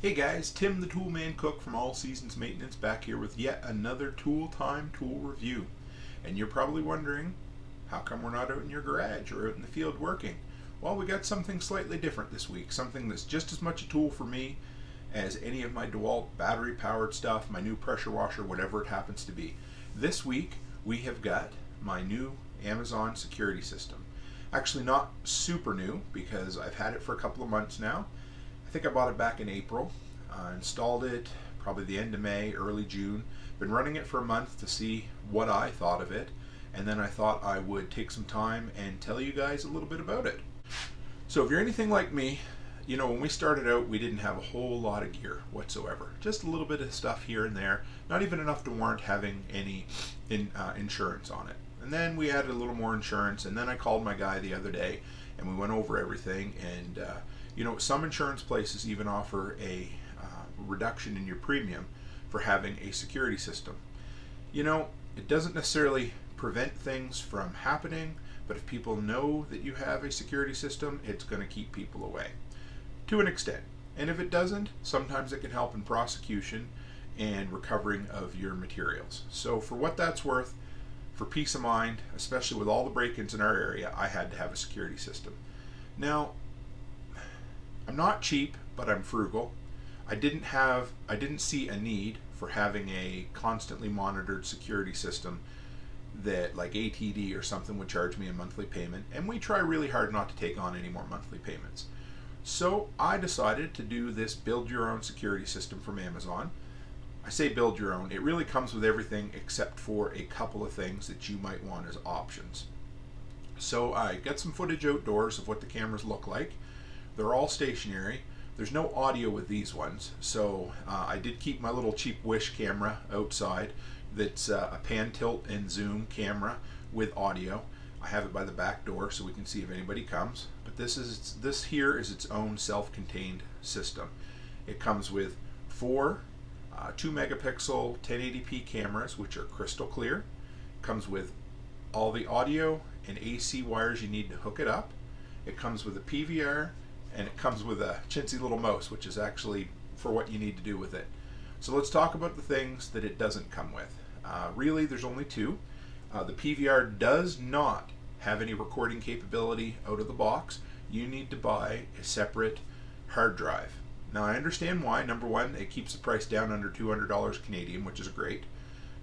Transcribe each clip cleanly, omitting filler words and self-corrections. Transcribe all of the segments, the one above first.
Hey guys, Tim the Toolman Cook from All Seasons Maintenance back here with yet another Tool Time tool review. And you're probably wondering, how come we're not out in your garage or out in the field working? Well, we got something slightly different this week, something that's just as much a tool for me as any of my DeWalt battery powered stuff, my new pressure washer, whatever it happens to be. This week we have got my new Amazon security system. Actually not super new because I've had it for a couple of months now. I think I bought it back in April, installed it probably the end of May, early June. Been running it for a month to see what I thought of it, and then I thought I would take some time and tell you guys a little bit about it. So if you're anything like me, you know, when we started out we didn't have a whole lot of gear whatsoever. Just a little bit of stuff here and there, not even enough to warrant having any insurance on it. And then we added a little more insurance, and then I called my guy the other day and we went over everything, and you know, some insurance places even offer a reduction in your premium for having a security system. You know, it doesn't necessarily prevent things from happening, but if people know that you have a security system, it's going to keep people away to an extent. And if it doesn't, sometimes it can help in prosecution and recovering of your materials. So for what that's worth, for peace of mind, especially with all the break-ins in our area, I had to have a security system. Now, I'm not cheap, but I'm frugal. I didn't see a need for having a constantly monitored security system that like ATD or something would charge me a monthly payment, and we try really hard not to take on any more monthly payments. So I decided to do this build your own security system from Amazon. I say build your own, it really comes with everything except for a couple of things that you might want as options. So I got some footage outdoors of what the cameras look like. They're all stationary. There's no audio with these ones, so I did keep my little cheap Wish camera outside that's a pan, tilt, and zoom camera with audio. I have it by the back door so we can see if anybody comes. But this here is its own self-contained system. It comes with four 2 megapixel 1080p cameras, which are crystal clear. It comes with all the audio and AC wires you need to hook it up. It comes with a PVR, and it comes with a chintzy little mouse, which is actually for what you need to do with it. So let's talk about the things that it doesn't come with. Really, there's only two. The PVR does not have any recording capability out of the box. You need to buy a separate hard drive. Now I understand why. Number one, it keeps the price down under $200 Canadian, which is great.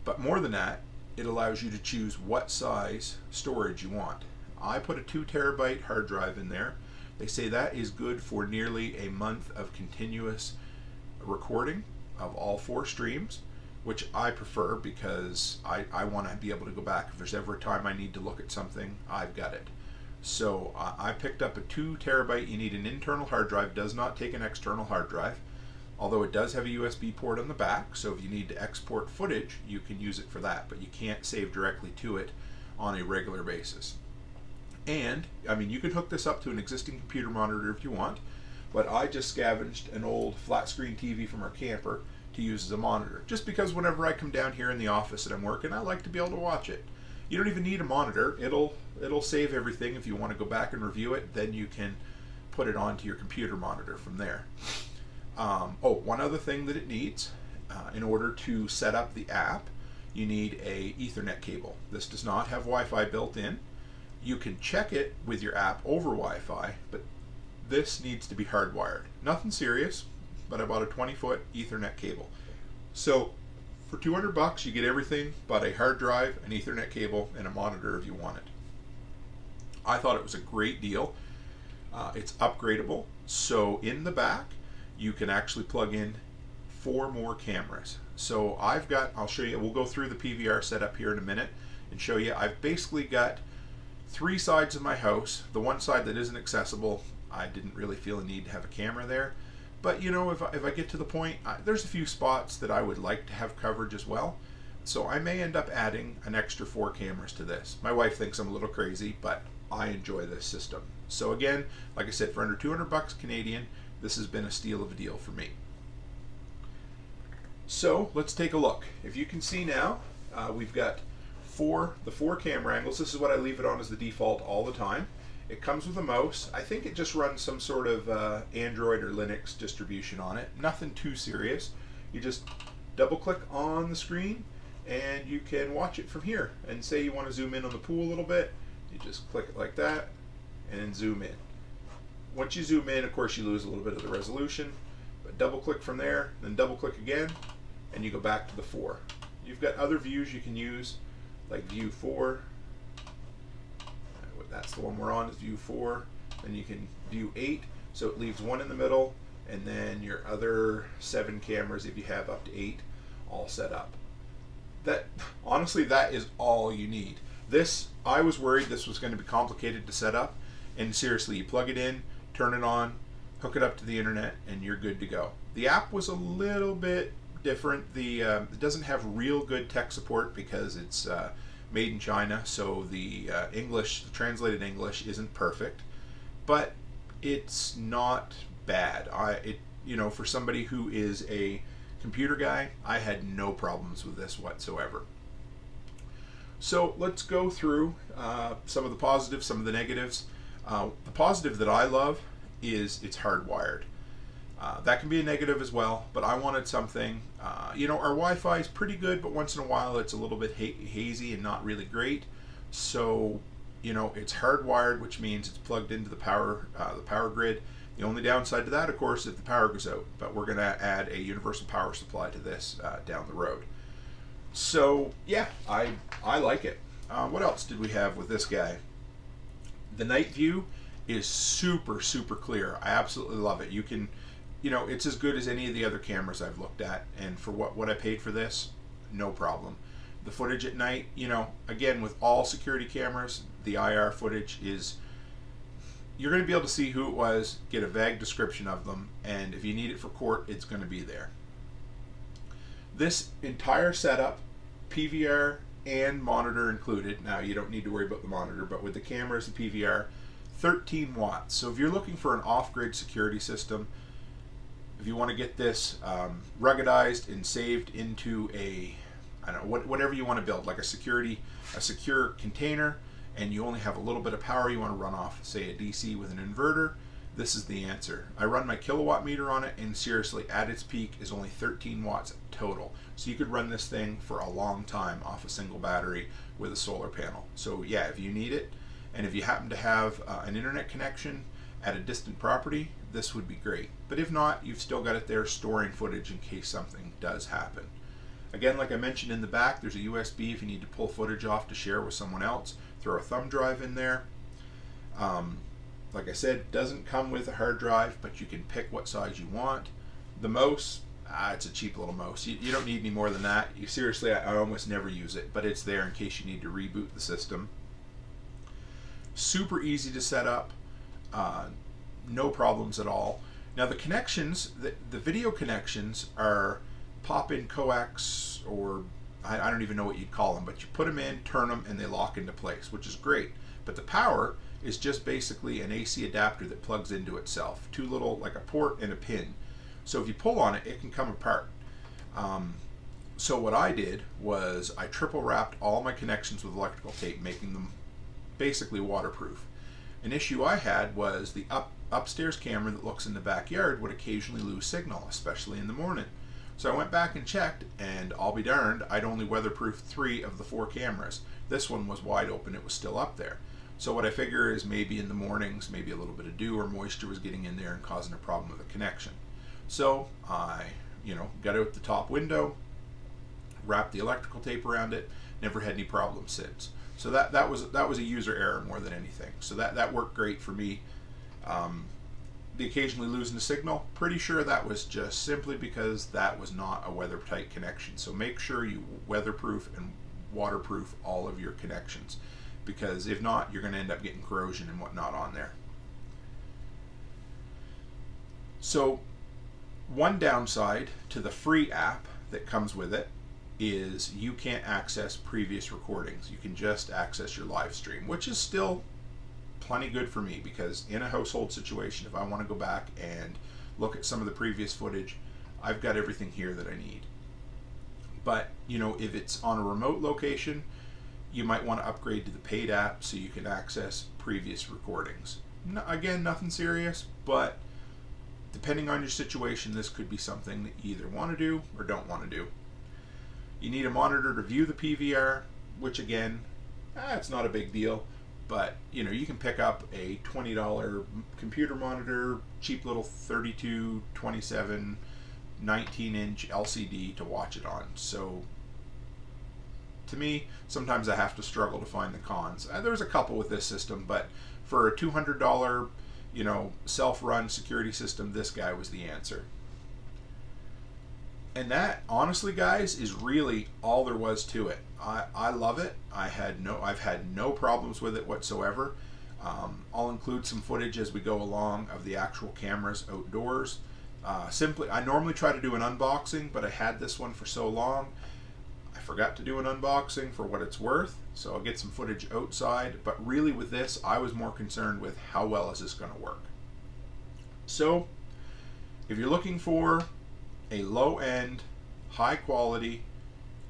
But more than that, it allows you to choose what size storage you want. I put a 2 terabyte hard drive in there. They say that is good for nearly a month of continuous recording of all 4 streams, which I prefer because I want to be able to go back. If there's ever a time I need to look at something, I've got it. So I picked up a 2 terabyte. You need an internal hard drive, does not take an external hard drive, although it does have a USB port on the back, so if you need to export footage, you can use it for that, but you can't save directly to it on a regular basis. And, I mean, you can hook this up to an existing computer monitor if you want, but I just scavenged an old flat screen TV from our camper to use as a monitor, just because whenever I come down here in the office that I'm working, I like to be able to watch it. You don't even need a monitor. It'll save everything. If you want to go back and review it, then you can put it onto your computer monitor from there. One other thing that it needs, in order to set up the app, you need a Ethernet cable. This does not have Wi-Fi built in. You can check it with your app over Wi-Fi, but this needs to be hardwired. Nothing serious, but I bought a 20-foot Ethernet cable. So for $200 you get everything but a hard drive, an Ethernet cable, and a monitor if you want it. I thought it was a great deal. It's upgradable, so in the back you can actually plug in 4 more cameras. So I'll show you, we'll go through the PVR setup here in a minute and show you. I've basically got 3 sides of my house. The one side that isn't accessible, I didn't really feel a need to have a camera there. But you know, if I get to the point, there's a few spots that I would like to have coverage as well. So I may end up adding an extra 4 cameras to this. My wife thinks I'm a little crazy, but I enjoy this system. So again, like I said, for under $200 Canadian, this has been a steal of a deal for me. So let's take a look. If you can see now, we've got the four camera angles. This is what I leave it on as the default all the time. It comes with a mouse. I think it just runs some sort of Android or Linux distribution on it. Nothing too serious. You just double click on the screen and you can watch it from here. And say you want to zoom in on the pool a little bit, you just click it like that and then zoom in. Once you zoom in, of course, you lose a little bit of the resolution, but double click from there, then double click again, and you go back to the 4. You've got other views you can use, like view 4. That's the one we're on, is view 4. Then you can view 8, so it leaves 1 in the middle, and then your other 7 cameras, if you have up to 8, all set up. That, honestly, that is all you need. This, I was worried this was going to be complicated to set up, and seriously, you plug it in, turn it on, hook it up to the internet, and you're good to go. The app was a little bit different. It doesn't have real good tech support because it's made in China, so the English, the translated English, isn't perfect, but it's not bad. For somebody who is a computer guy, I had no problems with this whatsoever. So let's go through some of the positives, some of the negatives. The positive that I love is it's hardwired. That can be a negative as well, but I wanted something, our Wi-Fi is pretty good, but once in a while it's a little bit hazy and not really great. So, it's hardwired, which means it's plugged into the power grid. The only downside to that, of course, is if the power goes out, but we're going to add a universal power supply to this down the road. So, yeah, I like it. What else did we have with this guy? The night view is super, super clear. I absolutely love it. You can, it's as good as any of the other cameras I've looked at, and for what I paid for this, no problem. The footage at night, again, with all security cameras, the IR footage is, you're going to be able to see who it was, get a vague description of them, and if you need it for court, it's going to be there. This entire setup, PVR and monitor included. Now, you don't need to worry about the monitor, but with the cameras, the PVR, 13 watts. So if you're looking for an off-grid security system, if you want to get this ruggedized and saved into whatever you want to build, like a secure container, and you only have a little bit of power you want to run off, say a DC with an inverter, this is the answer. I run my kilowatt meter on it, and seriously, at its peak is only 13 watts total. So you could run this thing for a long time off a single battery with a solar panel. So yeah, if you need it, and if you happen to have an internet connection at a distant property, this would be great. But if not, you've still got it there storing footage in case something does happen. Again, like I mentioned in the back, there's a USB if you need to pull footage off to share with someone else. Throw a thumb drive in there. Like I said, it doesn't come with a hard drive, but you can pick what size you want. The mouse, it's a cheap little mouse. You don't need any more than that. Seriously, I almost never use it, but it's there in case you need to reboot the system. Super easy to set up. No problems at all. Now the connections, the video connections are pop-in coax, or I don't even know what you'd call them, but you put them in, turn them, and they lock into place, which is great. But the power is just basically an AC adapter that plugs into itself. Two little, like a port and a pin. So if you pull on it, it can come apart. So what I did was I triple wrapped all my connections with electrical tape, making them basically waterproof. An issue I had was the upstairs camera that looks in the backyard would occasionally lose signal, especially in the morning. So I went back and checked, and I'll be darned, I'd only weatherproofed 3 of the 4 cameras. This one was wide open, it was still up there. So what I figure is maybe in the mornings, maybe a little bit of dew or moisture was getting in there and causing a problem with the connection. So I, got out the top window, wrapped the electrical tape around it, never had any problems since. So that was a user error more than anything. So that worked great for me. The occasionally losing the signal, pretty sure that was just simply because that was not a weather-tight connection. So make sure you weatherproof and waterproof all of your connections, because if not, you're going to end up getting corrosion and whatnot on there. So one downside to the free app that comes with it is you can't access previous recordings. You can just access your live stream, which is still plenty good for me, because in a household situation, if I want to go back and look at some of the previous footage, I've got everything here that I need. But if it's on a remote location, you might want to upgrade to the paid app so you can access previous recordings. No, again, nothing serious, but depending on your situation, this could be something that you either want to do or don't want to do. You need a monitor to view the PVR, which again, it's not a big deal, but you know, you can pick up a $20 computer monitor, cheap little 32, 27, 19-inch LCD to watch it on. So to me, sometimes I have to struggle to find the cons. There's a couple with this system, but for a $200, you know, self-run security system, this guy was the answer. And that, honestly, guys, is really all there was to it. I love it. I've had no problems with it whatsoever. I'll include some footage as we go along of the actual cameras outdoors. I normally try to do an unboxing, but I had this one for so long, I forgot to do an unboxing for what it's worth. So I'll get some footage outside. But really, with this, I was more concerned with how well is this going to work. So, if you're looking for a low-end, high-quality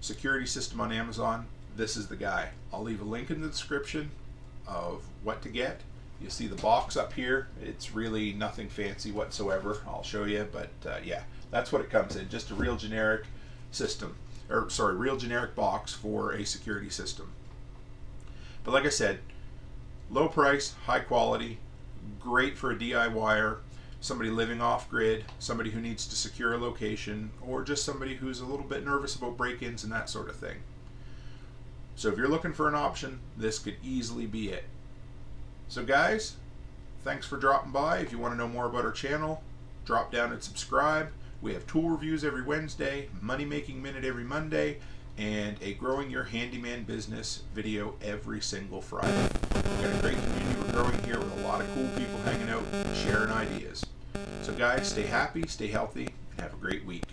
security system on Amazon, this is the guy. I'll leave a link in the description of what to get. You see the box up here. It's really nothing fancy whatsoever. I'll show you, but yeah, that's what it comes in. Just a real generic system, or sorry, real generic box for a security system. But like I said, low price, high quality, great for a DIYer, somebody living off grid, somebody who needs to secure a location, or just somebody who's a little bit nervous about break-ins and that sort of thing. So if you're looking for an option, this could easily be it. So guys, thanks for dropping by. If you want to know more about our channel, drop down and subscribe. We have tool reviews every Wednesday, Money Making Minute every Monday, and a Growing Your Handyman Business video every single Friday. We've got a great community we're growing here with a lot of cool people hanging out and sharing ideas. So guys, stay happy, stay healthy, and have a great week.